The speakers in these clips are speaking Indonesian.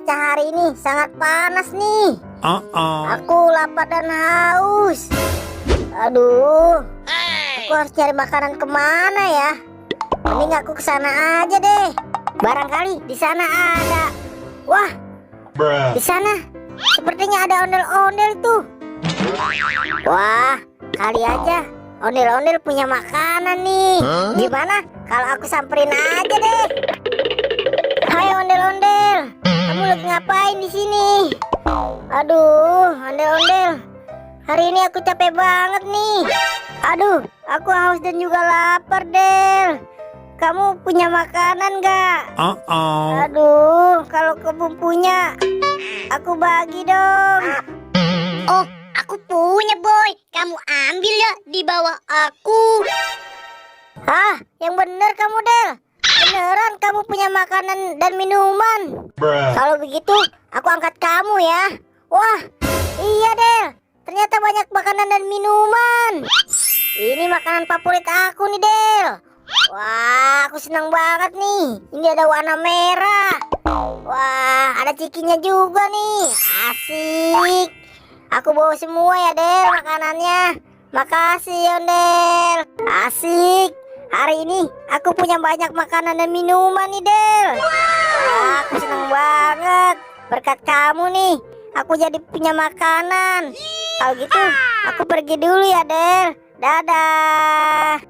cuaca hari ini sangat panas nih. Aku lapar dan haus. Aduh, aku harus cari makanan kemana ya? Mending aku kesana aja deh. Barangkali di sana ada. Wah, di sana sepertinya ada ondel-ondel tuh. Wah, kali aja ondel-ondel punya makanan nih. Gimana kalau aku samperin aja deh? Hai ondel-ondel, kamu lagi ngapain di sini? Aduh, ondel-ondel, hari ini aku capek banget nih. Aduh, aku haus dan juga lapar, Del. Kamu punya makanan gak? Aduh, kalau kamu punya, aku bagi dong. Oh, aku punya, Boy. Kamu ambil ya di bawah aku. Hah, yang bener kamu, Del. Beneran kamu punya makanan dan minuman. Kalau begitu, aku angkat kamu ya. Wah, iya, Del. Ternyata banyak makanan dan minuman. Ini makanan favorit aku nih, Del. Wah, aku senang banget nih. Ini ada warna merah. Wah, ada cikinya juga nih. Asik. Aku bawa semua ya, Del, makanannya. Makasih ya, Del. Asik. Hari ini aku punya banyak makanan dan minuman nih, Del. Wah, aku senang banget. Berkat kamu nih, aku jadi punya makanan. Kalau gitu, aku pergi dulu ya, Del. Dadah.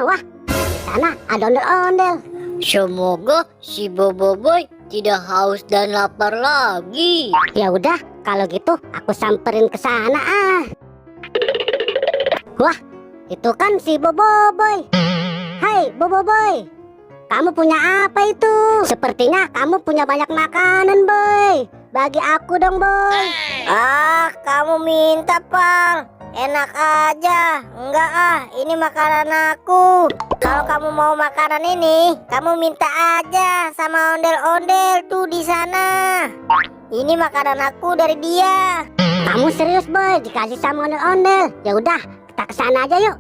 Wah, di sana ada ondel-ondel. Semoga si Boboiboy tidak haus dan lapar lagi. Ya udah, kalau gitu aku samperin ke sana ah. Wah, itu kan si Boboiboy. Hai Boboiboy, kamu punya apa itu? Sepertinya kamu punya banyak makanan, Boy. Bagi aku dong, Boy. Ah, kamu minta, Pal. Enak aja. Enggak ah, ini makanan aku. Kalau kamu mau makanan ini, kamu minta aja sama ondel-ondel tuh di sana. Ini makanan aku dari dia. Kamu serius, Boy? Dikasih sama ondel-ondel? Ya udah, kita kesana aja yuk.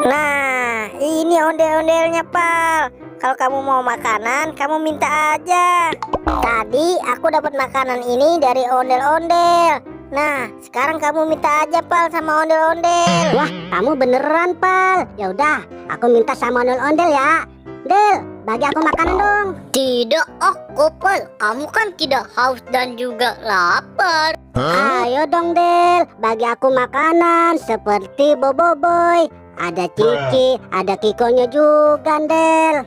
Nah, ini ondel-ondelnya, Pal. Kalau kamu mau makanan, kamu minta aja. Tadi aku dapat makanan ini dari ondel-ondel. Nah, sekarang kamu minta aja, Pal, sama ondel-ondel. Wah, kamu beneran, Pal. Ya udah, aku minta sama ondel-ondel ya. Del, bagi aku makanan dong. Tidak, Kopal. Kamu kan tidak haus dan juga lapar. Ayo dong, Del. Bagi aku makanan seperti Boboiboy. Ada Cici, ada Kikonya juga, Del.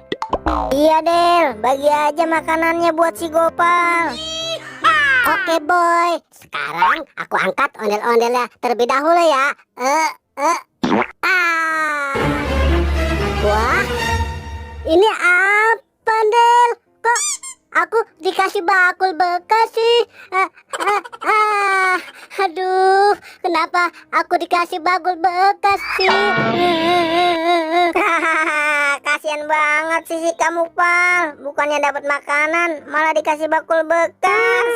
Iya, Del. Bagi aja makanannya buat si Gopal. Oke, Boy. Sekarang aku angkat ondel-ondelnya terlebih dahulu ya. Wah, ini apa, Del? Kok aku dikasih bakul bekas sih? Aduh, kenapa aku dikasih bakul bekas sih? Kasian banget sih si kamu, Pal. Bukannya dapat makanan, malah dikasih bakul bekas.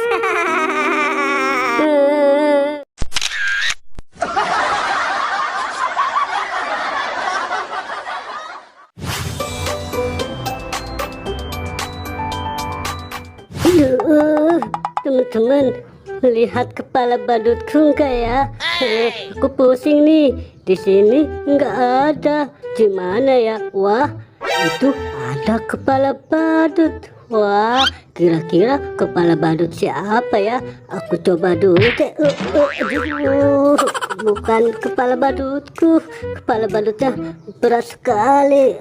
Teman-teman, lihat kepala badutku enggak ya? Aku pusing nih. Di sini enggak ada. Di mana ya? Wah, itu ada kepala badut. Wah, kira-kira kepala badut siapa ya? Aku coba dulu deh. Aduh, bukan kepala badutku. Kepala badutnya berat sekali.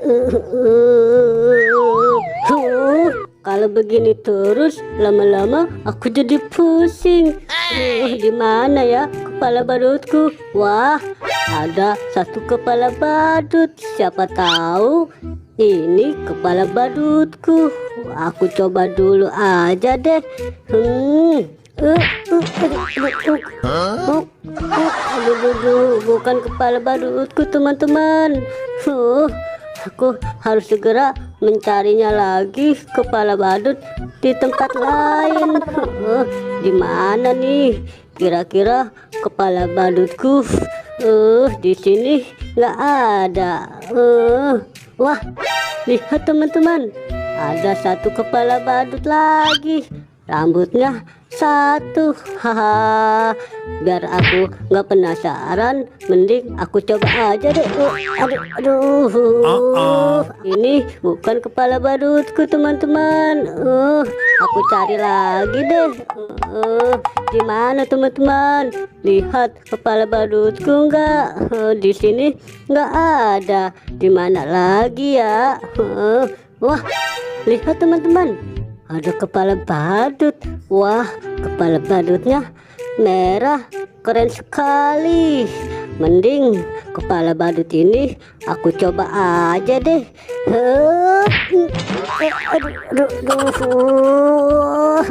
Kalau begini terus, lama-lama aku jadi pusing. Di mana ya kepala badutku? Wah, ada satu kepala badut. Siapa tahu ini kepala badutku. Aku coba dulu aja deh. Aduh, bukan kepala badutku, teman-teman. Aku harus segera mencarinya lagi, kepala badut di tempat lain. Di mana nih kira-kira kepala badutku? Di sini nggak ada. Wah, lihat teman-teman, ada satu kepala badut lagi. Rambutnya satu. Haha. Biar aku nggak penasaran, mending aku coba aja deh. Aduh. Ini bukan kepala badutku, teman-teman. Aku cari lagi deh. Di mana teman-teman? Lihat kepala badutku nggak? Di sini nggak ada. Di mana lagi ya? Wah, lihat teman-teman. Ada kepala badut. Wah, kepala badutnya merah, keren sekali. Mending kepala badut ini aku coba aja deh.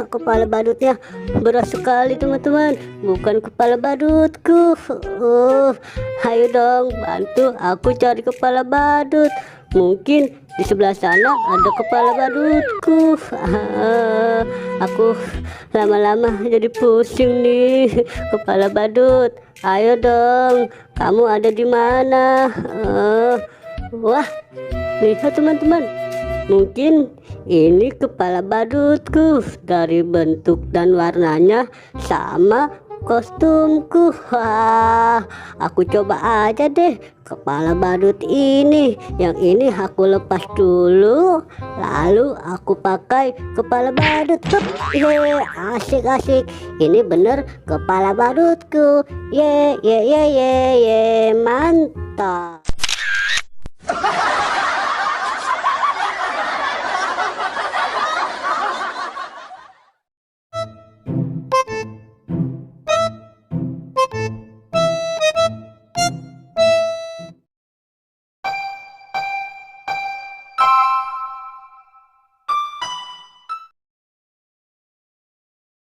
Kepala badutnya berat sekali teman-teman, bukan kepala badutku. Ayo dong, bantu aku cari kepala badut. Mungkin di sebelah sana ada kepala badutku. Aku lama-lama jadi pusing nih. Kepala badut, ayo dong, kamu ada di mana? Wah, lihat teman-teman, mungkin ini kepala badutku. Dari bentuk dan warnanya sama kostumku. Wah, aku coba aja deh kepala badut ini. Yang ini aku lepas dulu, lalu aku pakai kepala badut. Asik. Ini bener kepala badutku. Ye, mantap.